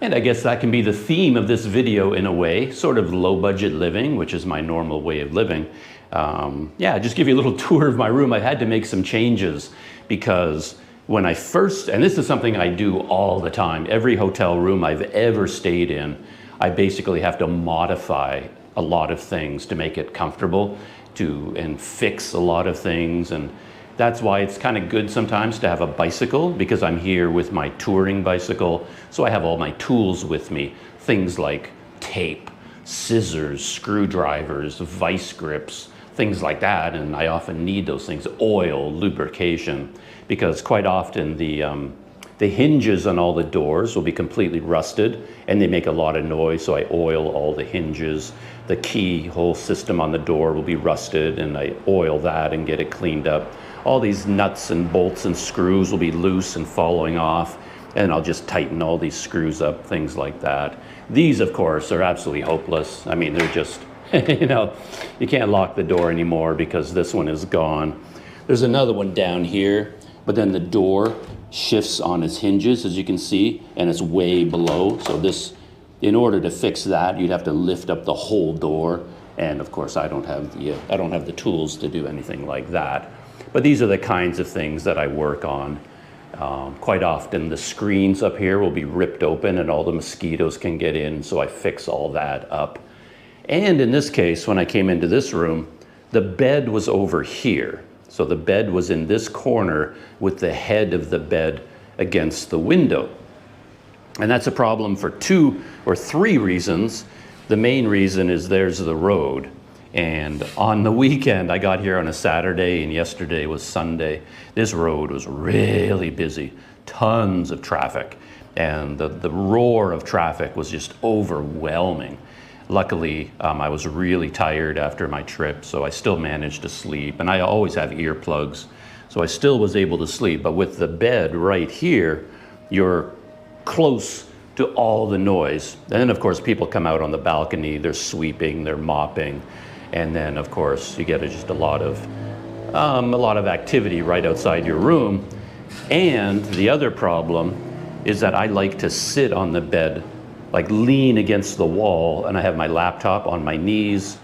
And I guess that can be the theme of this video in a way, sort of low budget living, which is my normal way of living. Yeah, just give you a little tour of my room. I had to make some changes because when I first, and this is something I do all the time, every hotel room I've ever stayed in, I basically have to modify a lot of things to make it comfortable and fix a lot of things. And that's why it's kind of good sometimes to have a bicycle, because I'm here with my touring bicycle. So I have all my tools with me, things like tape, scissors, screwdrivers, vice grips, things like that. And I often need those things, oil, lubrication, because quite often the hinges on all the doors will be completely rusted and they make a lot of noise. So I oil all the hinges. The keyhole system on the door will be rusted and I oil that and get it cleaned up. All these nuts and bolts and screws will be loose and falling off, and I'll just tighten all these screws up, things like that. These, of course, are absolutely hopeless. I mean, they're just, you know, you can't lock the door anymore because this one is gone. There's another one down here, but then the door shifts on its hinges, as you can see, and it's way below. So this, in order to fix that, you'd have to lift up the whole door. And of course, I don't have the tools to do anything like that. But these are the kinds of things that I work on. Quite often the screens up here will be ripped open and all the mosquitoes can get in, so I fix all that up. And in this case, when I came into this room, the bed was over here. So the bed was in this corner with the head of the bed against the window. And that's a problem for 2 or 3 reasons. The main reason is there's the road. And on the weekend, I got here on a Saturday and yesterday was Sunday. This road was really busy, tons of traffic. And the roar of traffic was just overwhelming. Luckily, I was really tired after my trip, so I still managed to sleep. And I always have earplugs, so I still was able to sleep. But with the bed right here, you're close to all the noise. And then, of course, people come out on the balcony, they're sweeping, they're mopping. And then, of course, you get just a lot of activity right outside your room. And the other problem is that I like to sit on the bed, like lean against the wall, and I have my laptop on my knees,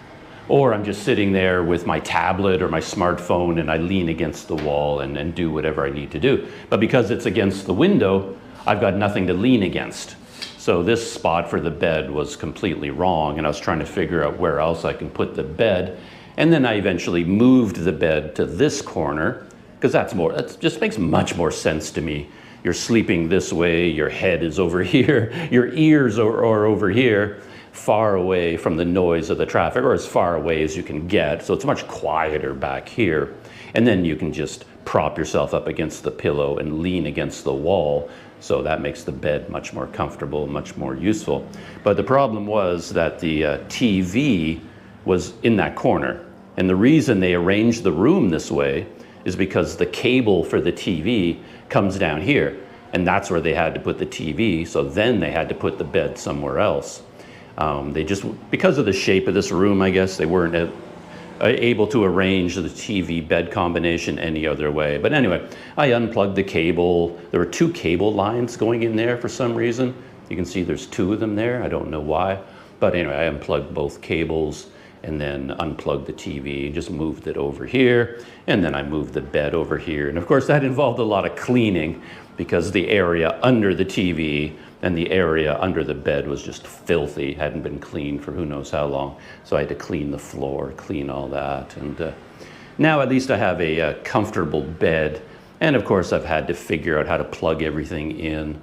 or I'm just sitting there with my tablet or my smartphone and I lean against the wall and do whatever I need to do. But because it's against the window, I've got nothing to lean against. So this spot for the bed was completely wrong, and I was trying to figure out where else I can put the bed. And then I eventually moved the bed to this corner, because that just makes much more sense to me. You're sleeping this way, your head is over here, your ears are over here, far away from the noise of the traffic, or as far away as you can get. So it's much quieter back here. And then you can just prop yourself up against the pillow and lean against the wall. So that makes the bed much more comfortable, much more useful. But the problem was that the TV was in that corner. And the reason they arranged the room this way is because the cable for the TV comes down here. And that's where they had to put the TV. So then they had to put the bed somewhere else. Because of the shape of this room, I guess, they weren't able to arrange the TV bed combination any other way. But anyway, I unplugged the cable. There were 2 cable lines going in there for some reason. You can see there's 2 of them there. I don't know why. But anyway, I unplugged both cables and then unplugged the TV, just moved it over here. And then I moved the bed over here. And of course, that involved a lot of cleaning because the area under the TV and the area under the bed was just filthy, hadn't been cleaned for who knows how long. So I had to clean the floor, clean all that. And now at least I have a comfortable bed. And of course, I've had to figure out how to plug everything in.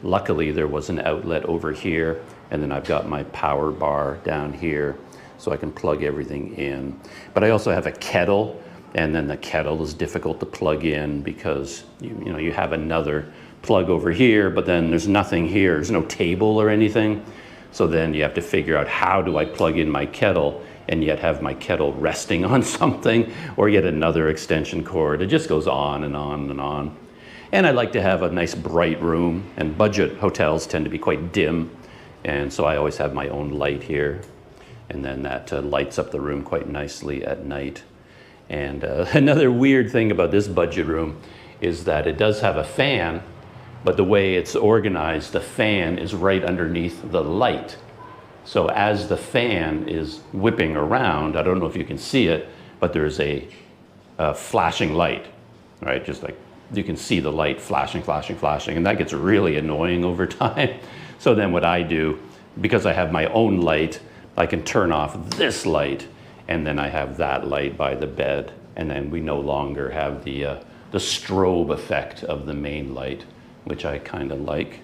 Luckily, there was an outlet over here. And then I've got my power bar down here, so I can plug everything in. But I also have a kettle, and then the kettle is difficult to plug in because you have another plug over here, but then there's nothing here. There's no table or anything. So then you have to figure out, how do I plug in my kettle and yet have my kettle resting on something, or yet another extension cord. It just goes on and on and on. And I like to have a nice bright room, and budget hotels tend to be quite dim. And so I always have my own light here. And then that lights up the room quite nicely at night. And another weird thing about this budget room is that it does have a fan, but the way it's organized, the fan is right underneath the light. So as the fan is whipping around, I don't know if you can see it, but there's a flashing light, right? Just like you can see the light flashing, flashing, flashing, and that gets really annoying over time. So then what I do, because I have my own light, I can turn off this light, and then I have that light by the bed, and then we no longer have the strobe effect of the main light, which I kind of like.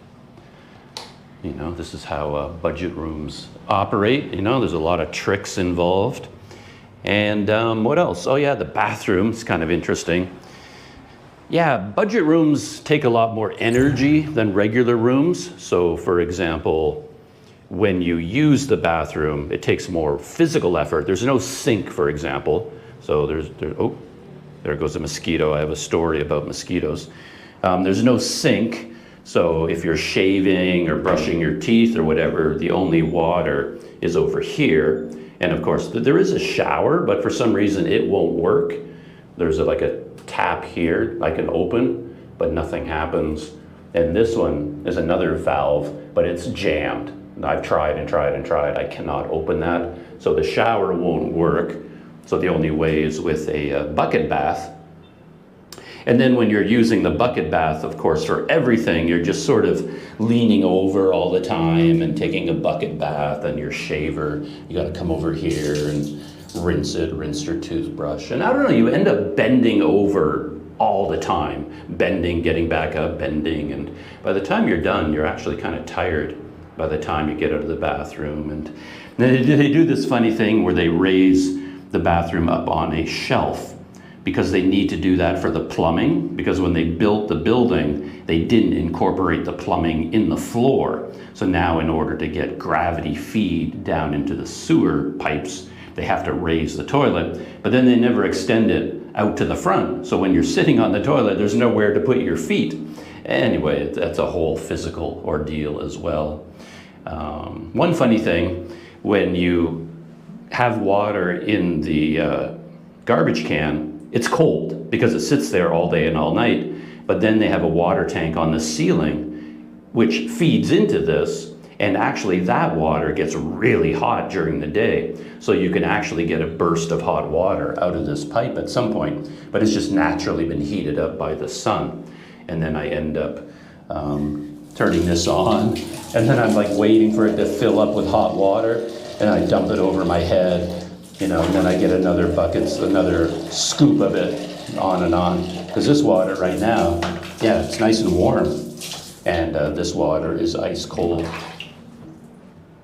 You know, this is how budget rooms operate. You know, there's a lot of tricks involved. And what else? Oh yeah, the bathroom's kind of interesting. Yeah, budget rooms take a lot more energy than regular rooms. So for example, when you use the bathroom, it takes more physical effort. There's no sink, for example. So oh, there goes a mosquito. I have a story about mosquitoes. There's no sink. So if you're shaving or brushing your teeth or whatever, the only water is over here. And of course, there is a shower, but for some reason it won't work. There's like a tap here I can open, but nothing happens. And this one is another valve, but it's jammed. I've tried and tried and tried. I cannot open that. So the shower won't work. So the only way is with a bucket bath. And then when you're using the bucket bath, of course, for everything, you're just sort of leaning over all the time and taking a bucket bath, and your shaver, you got to come over here and rinse your toothbrush. And I don't know, you end up bending over all the time, bending, getting back up, bending. And by the time you're done, you're actually kind of tired by the time you get out of the bathroom. And then they do this funny thing where they raise the bathroom up on a shelf, because they need to do that for the plumbing, because when they built the building, they didn't incorporate the plumbing in the floor. So now in order to get gravity feed down into the sewer pipes, they have to raise the toilet, but then they never extend it out to the front. So when you're sitting on the toilet, there's nowhere to put your feet. Anyway, that's a whole physical ordeal as well. One funny thing, when you have water in the garbage can, it's cold because it sits there all day and all night, but then they have a water tank on the ceiling which feeds into this, and actually that water gets really hot during the day. So you can actually get a burst of hot water out of this pipe at some point, but it's just naturally been heated up by the sun. And then I end up turning this on, and then I'm like waiting for it to fill up with hot water, and I dump it over my head. You know, and then I get another bucket, another scoop of it, on and on. Because this water right now, yeah, it's nice and warm. And this water is ice cold.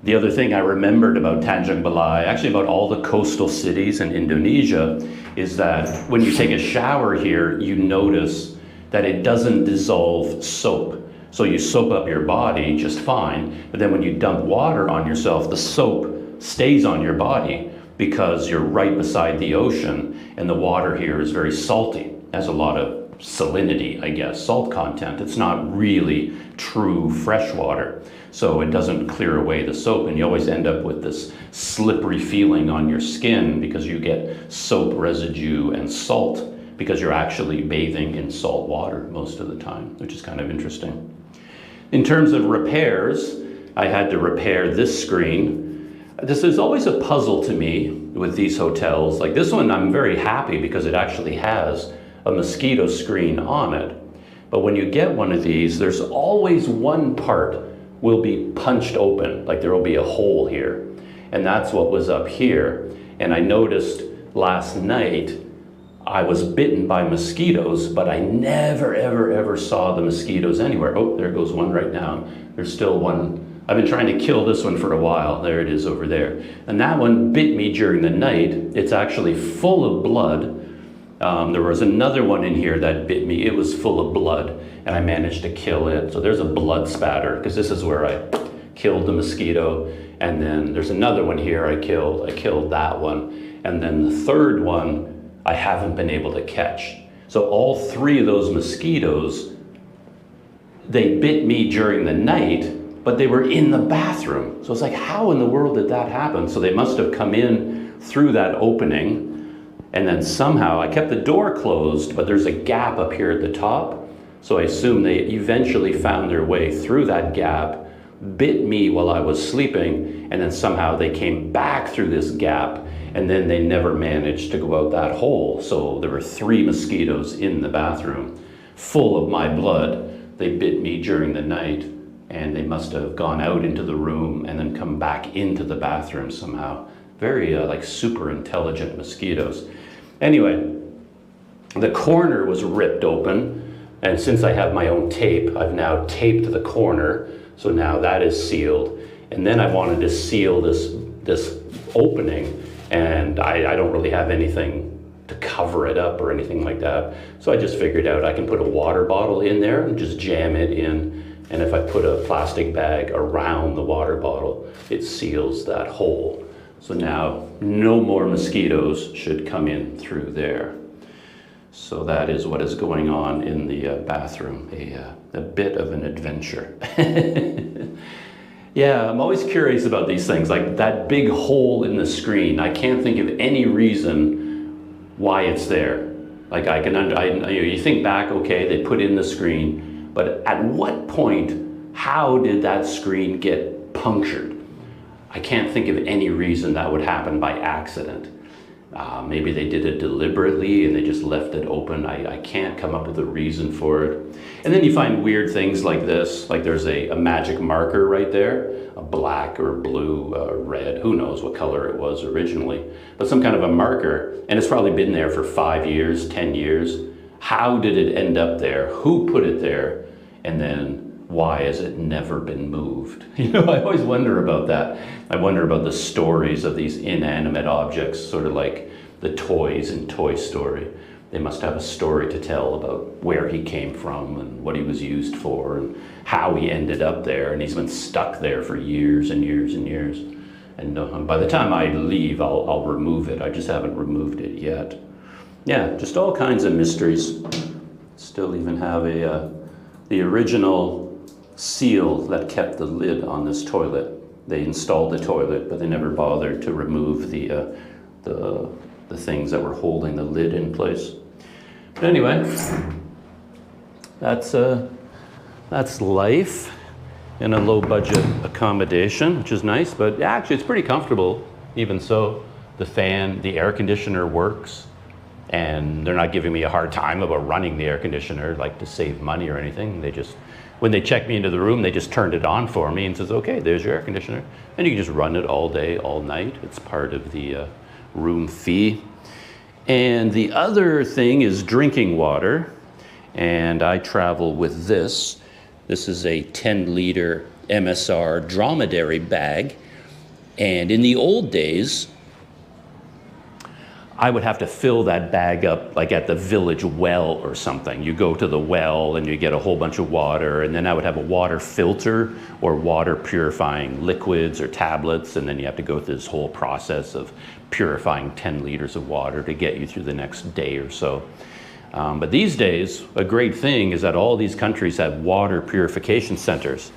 The other thing I remembered about Tanjung Balai, actually about all the coastal cities in Indonesia, is that when you take a shower here, you notice that it doesn't dissolve soap. So you soap up your body just fine, but then when you dump water on yourself, the soap stays on your body, because you're right beside the ocean, and the water here is very salty, has a lot of salinity, I guess, salt content. It's not really true fresh water, so it doesn't clear away the soap, and you always end up with this slippery feeling on your skin because you get soap residue and salt, because you're actually bathing in salt water most of the time, which is kind of interesting. In terms of repairs, I had to repair this screen. This is always a puzzle to me with these hotels. Like this one, I'm very happy because it actually has a mosquito screen on it. But when you get one of these, there's always one part will be punched open, like there will be a hole here. And that's what was up here. And I noticed last night, I was bitten by mosquitoes, but I never, ever, ever saw the mosquitoes anywhere. Oh, there goes one right now. There's still one. I've been trying to kill this one for a while. There it is over there. And that one bit me during the night. It's actually full of blood. There was another one in here that bit me. It was full of blood, and I managed to kill it. So there's a blood spatter, because this is where I killed the mosquito. And then there's another one here I killed that one. And then the third one I haven't been able to catch. So all three of those mosquitoes, they bit me during the night, but they were in the bathroom. So it's like, how in the world did that happen? So they must have come in through that opening, and then somehow I kept the door closed, but there's a gap up here at the top. So I assume they eventually found their way through that gap, bit me while I was sleeping, and then somehow they came back through this gap, and then they never managed to go out that hole. So there were 3 mosquitoes in the bathroom, full of my blood. They bit me during the night, and they must have gone out into the room and then come back into the bathroom somehow. Very like super intelligent mosquitoes. Anyway, the corner was ripped open, and since I have my own tape, I've now taped the corner, so now that is sealed. And then I wanted to seal this opening, and I don't really have anything to cover it up or anything like that. So I just figured out I can put a water bottle in there and just jam it in. And if I put a plastic bag around the water bottle, it seals that hole. So now no more mosquitoes should come in through there. So that is what is going on in the bathroom, a bit of an adventure. Yeah, I'm always curious about these things, like that big hole in the screen. I can't think of any reason why it's there. Like you think back, okay, they put in the screen, but at what point, how did that screen get punctured? I can't think of any reason that would happen by accident. Maybe they did it deliberately and they just left it open. I can't come up with a reason for it. And then you find weird things like this, like there's a magic marker right there, a black or blue, red, who knows what color it was originally, but some kind of a marker, and it's probably been there for 5 years, 10 years. How did it end up there? Who put it there? And then why has it never been moved? You know, I always wonder about that. I wonder about the stories of these inanimate objects, sort of like the toys in Toy Story. They must have a story to tell about where he came from and what he was used for and how he ended up there. And he's been stuck there for years and years and years. And by the time I leave, I'll remove it. I just haven't removed it yet. Yeah, just all kinds of mysteries. Still even have the original seal that kept the lid on this toilet. They installed the toilet, but they never bothered to remove the things that were holding the lid in place. But anyway, that's life in a low-budget accommodation, which is nice. But actually, it's pretty comfortable. Even so, the fan, the air conditioner works, and they're not giving me a hard time about running the air conditioner, like to save money or anything. They just, when they check me into the room, they just turned it on for me and says, okay, there's your air conditioner. And you can just run it all day, all night. It's part of the room fee. And the other thing is drinking water. And I travel with this. This is a 10-liter MSR dromedary bag. And in the old days, I would have to fill that bag up like at the village well or something. You go to the well and you get a whole bunch of water, and then I would have a water filter or water purifying liquids or tablets, and then you have to go through this whole process of purifying 10 liters of water to get you through the next day or so. But these days, a great thing is that all these countries have water purification centers,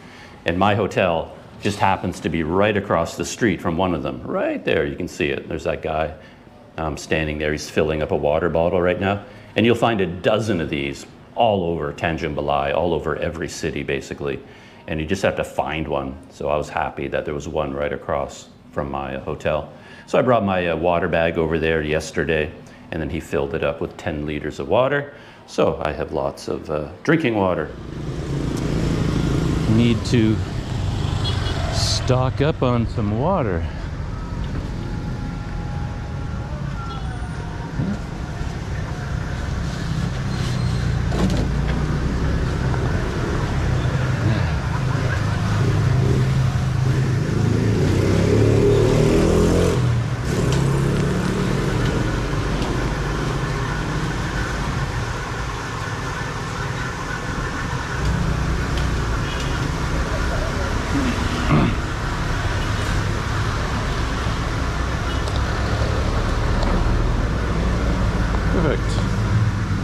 and my hotel just happens to be right across the street from one of them. Right there, you can see it. There's that guy. Standing there, he's filling up a water bottle right now. And you'll find a dozen of these all over Tanjung Balai, all over every city basically. And you just have to find one. So I was happy that there was one right across from my hotel. So I brought my water bag over there yesterday, and then he filled it up with 10 liters of water. So I have lots of drinking water. Need to stock up on some water.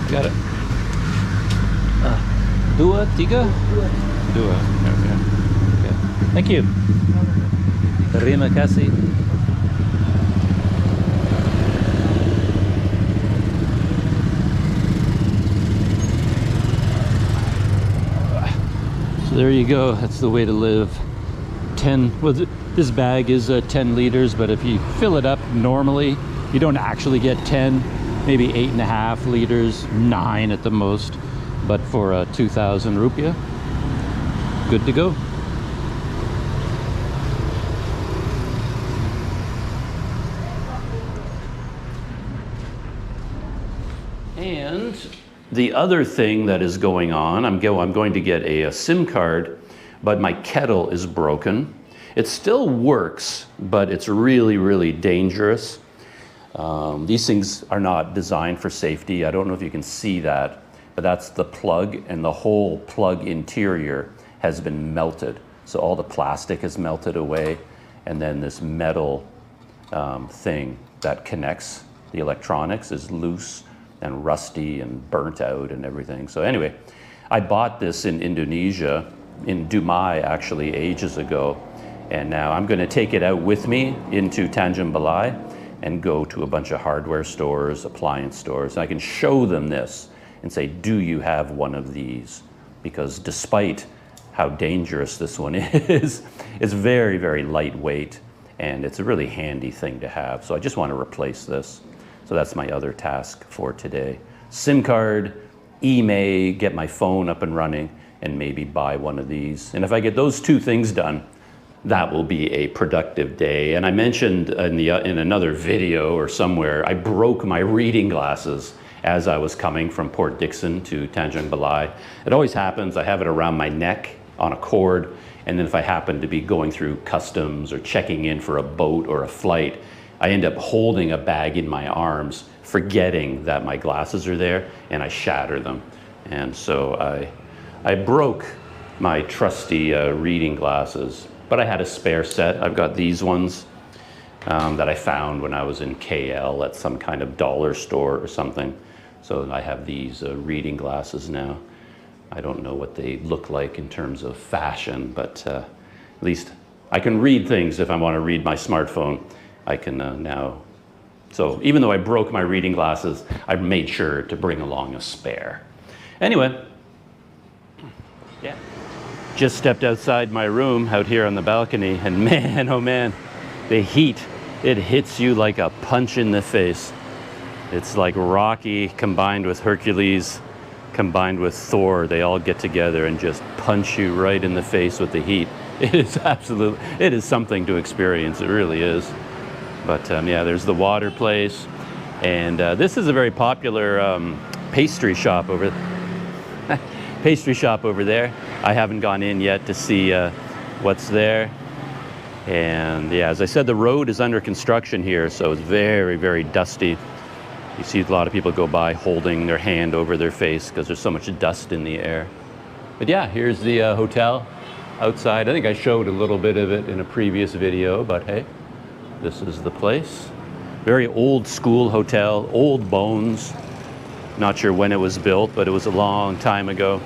Got it. Dua, tiga? Dua. Okay. Thank you. Terima kasih. there you go. That's the way to live. 10, well, this bag is 10 liters, but if you fill it up normally, you don't actually get 10, maybe 8.5 liters, 9 at the most. But for 2,000 rupiah, good to go. And the other thing that is going on, I'm going to get a SIM card, but my kettle is broken. It still works, but it's really, really dangerous. These things are not designed for safety. I don't know if you can see that, but that's the plug, and the whole plug interior has been melted. So all the plastic has melted away, and then this metal thing that connects the electronics is loose and rusty and burnt out and everything. So anyway, I bought this in Indonesia, in Dumai actually, ages ago, and now I'm going to take it out with me into Tanjung Balai and go to a bunch of hardware stores, appliance stores, and I can show them this and say, do you have one of these? Because despite how dangerous this one is, it's very, very lightweight, and it's a really handy thing to have. So I just want to replace this. So that's my other task for today. SIM card, get my phone up and running, and maybe buy one of these. And if I get those two things done, that will be a productive day. And I mentioned in another video or somewhere, I broke my reading glasses as I was coming from Port Dickson to Tanjung Balai. It always happens. I have it around my neck on a cord, and then if I happen to be going through customs or checking in for a boat or a flight, I end up holding a bag in my arms, forgetting that my glasses are there, and I shatter them. And so I broke my trusty reading glasses, but I had a spare set. I've got these ones that I found when I was in KL at some kind of dollar store or something. So I have these reading glasses now. I don't know what they look like in terms of fashion, but at least I can read things if I want to read my smartphone. I can now. So even though I broke my reading glasses, I made sure to bring along a spare. Anyway, yeah. Just stepped outside my room out here on the balcony, and man, oh man, the heat, it hits you like a punch in the face. It's like Rocky combined with Hercules, combined with Thor. They all get together and just punch you right in the face with the heat. It is something to experience, it really is. But yeah, there's the water place, and this is a very popular pastry shop over there. I haven't gone in yet to see what's there. And yeah, as I said, the road is under construction here, so it's very, very dusty. You see a lot of people go by holding their hand over their face because there's so much dust in the air. But yeah, here's the hotel outside. I think I showed a little bit of it in a previous video, but hey, this is the place. Very old school hotel, old bones. Not sure when it was built, but it was a long time ago.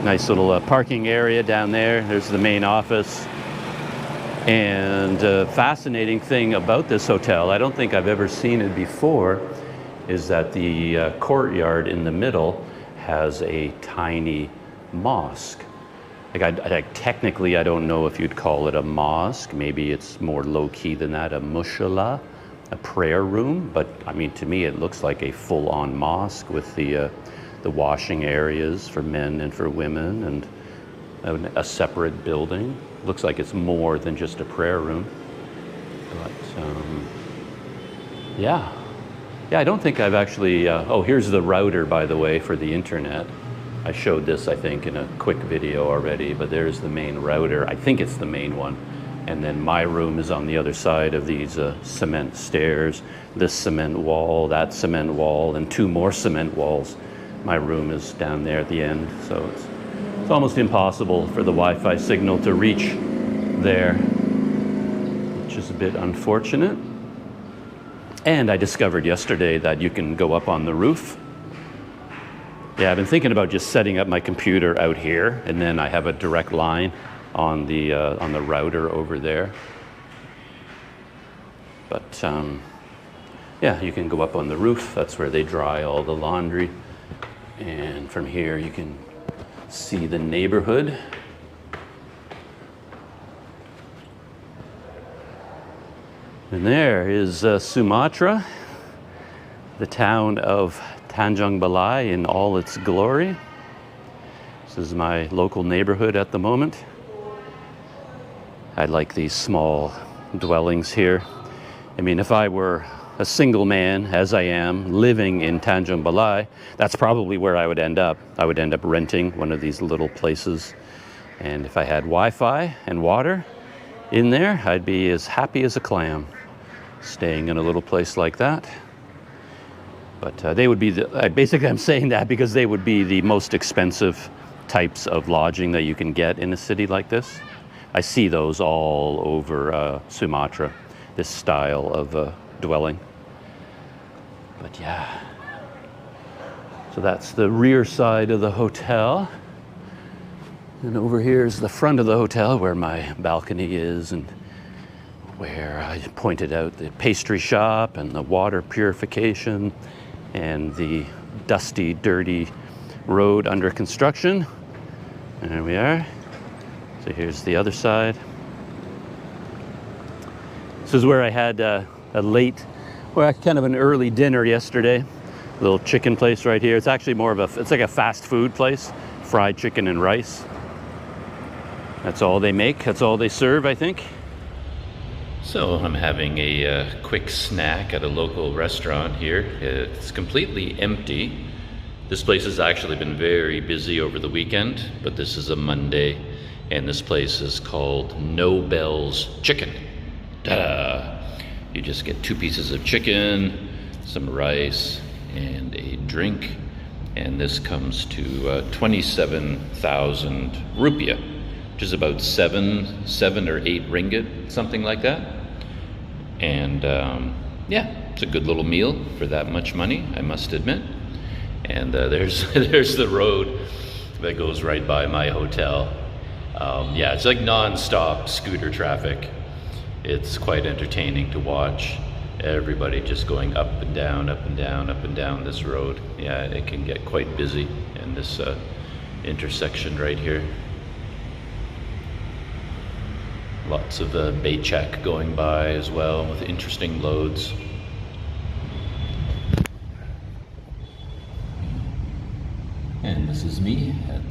Nice little parking area down there. There's the main office. And fascinating thing about this hotel, I don't think I've ever seen it before, is that the courtyard in the middle has a tiny mosque. Like technically, I don't know if you'd call it a mosque. Maybe it's more low-key than that, a musalla, a prayer room. But I mean, to me, it looks like a full-on mosque with the washing areas for men and for women, and a separate building. Looks like it's more than just a prayer room. But yeah, I don't think I've actually, oh, here's the router, by the way, for the internet. I showed this, I think, in a quick video already, but there's the main router. I think it's the main one. And then my room is on the other side of these cement stairs, this cement wall, that cement wall, and two more cement walls. My room is down there at the end, so it's almost impossible for the Wi-Fi signal to reach there, which is a bit unfortunate. And I discovered yesterday that you can go up on the roof. Yeah, I've been thinking about just setting up my computer out here, and then I have a direct line on the router over there. But yeah, you can go up on the roof. That's where they dry all the laundry. And from here you can see the neighborhood. And there is Sumatra, the town of Tanjung Balai in all its glory. This is my local neighborhood at the moment. I like these small dwellings here. I mean, if I were a single man, as I am, living in Tanjung Balai, that's probably where I would end up. I would end up renting one of these little places. And if I had Wi-Fi and water in there, I'd be as happy as a clam staying in a little place like that. But they would be basically I'm saying that because they would be the most expensive types of lodging that you can get in a city like this. I see those all over Sumatra, this style of dwelling. But yeah, so that's the rear side of the hotel. And over here is the front of the hotel where my balcony is and where I pointed out the pastry shop and the water purification and the dusty, dirty road under construction. And there we are. So here's the other side. This is where I had a kind of an early dinner yesterday. A little chicken place right here. It's actually more of it's like a fast food place. Fried chicken and rice. That's all they make. That's all they serve, I think. So I'm having a quick snack at a local restaurant here. It's completely empty. This place has actually been very busy over the weekend, but this is a Monday, and this place is called No Bells Chicken. Ta-da! You just get 2 pieces of chicken, some rice, and a drink, and this comes to 27,000 rupiah, which is about 7 or 8 ringgit, something like that. And yeah, it's a good little meal for that much money, I must admit. And there's the road that goes right by my hotel. Yeah, it's like non-stop scooter traffic. It's quite entertaining to watch. Everybody just going up and down, up and down, up and down this road. Yeah, it can get quite busy in this intersection right here. Lots of Baycheck going by as well with interesting loads. And this is me at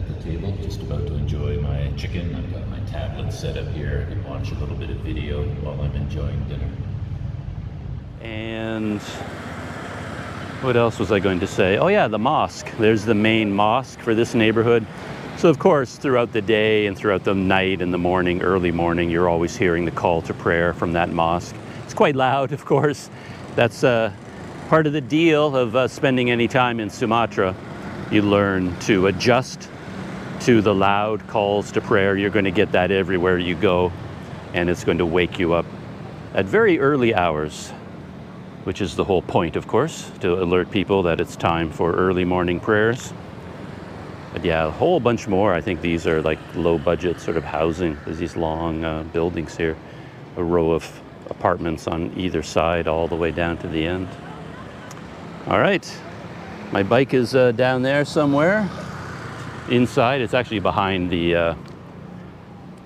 the table, just about to enjoy my chicken. I've got my tablet set up here. I can watch a little bit of video while I'm enjoying dinner. And what else was I going to say? Oh yeah, the mosque. There's the main mosque for this neighborhood. So of course, throughout the day and throughout the night and the morning, early morning, you're always hearing the call to prayer from that mosque. It's quite loud, of course. That's part of the deal of spending any time in Sumatra. You learn to adjust to the loud calls to prayer. You're going to get that everywhere you go, and it's going to wake you up at very early hours, which is the whole point, of course, to alert people that it's time for early morning prayers. But yeah, a whole bunch more. I think these are like low budget sort of housing. There's these long buildings here, a row of apartments on either side all the way down to the end. All right, my bike is down there somewhere. Inside, it's actually behind the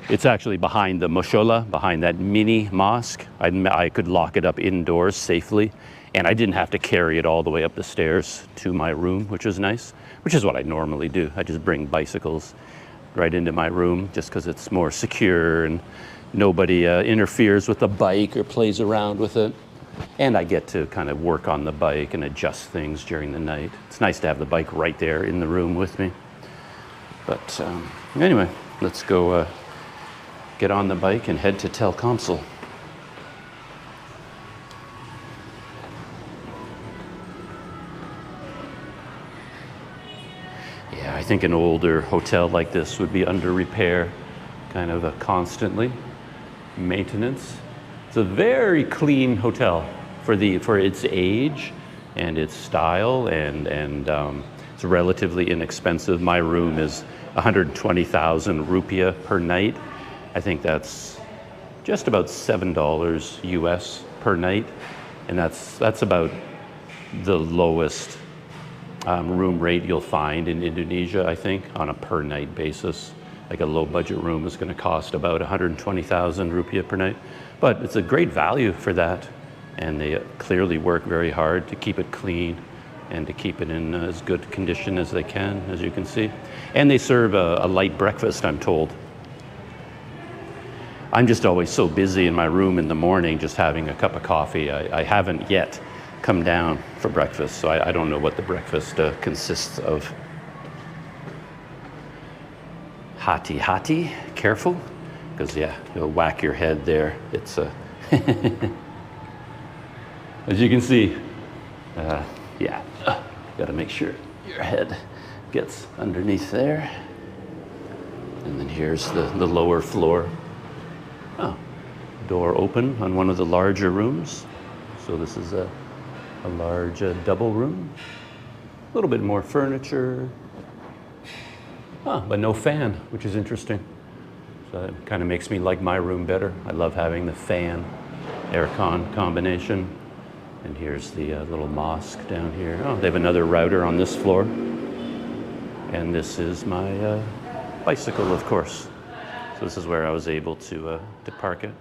mushola, behind that mini mosque. I could lock it up indoors safely, and I didn't have to carry it all the way up the stairs to my room, which was nice, which is what I normally do. I just bring bicycles right into my room just because it's more secure and nobody interferes with the bike or plays around with it. And I get to kind of work on the bike and adjust things during the night. It's nice to have the bike right there in the room with me. But anyway, let's go get on the bike and head to Telkomsel. Yeah, I think an older hotel like this would be under repair, kind of constantly. Maintenance. It's a very clean hotel for its age and its style, and it's relatively inexpensive. My room is 120,000 rupiah per night. I think that's just about $7 US per night, and that's about the lowest room rate you'll find in Indonesia, I think, on a per night basis. Like a low budget room is going to cost about 120,000 rupiah per night. But it's a great value for that. And they clearly work very hard to keep it clean and to keep it in as good condition as they can, as you can see. And they serve a light breakfast, I'm told. I'm just always so busy in my room in the morning just having a cup of coffee. I haven't yet come down for breakfast, so I don't know what the breakfast consists of. Hati-hati, careful, because yeah, you'll whack your head there. It's as you can see, yeah, gotta make sure your head gets underneath there. And then here's the lower floor. Oh, door open on one of the larger rooms. So this is a large double room. A little bit more furniture. But no fan, which is interesting. So it kind of makes me like my room better. I love having the fan, aircon combination. And here's the little mosque down here. Oh, they have another router on this floor. And this is my bicycle, of course. So this is where I was able to park it.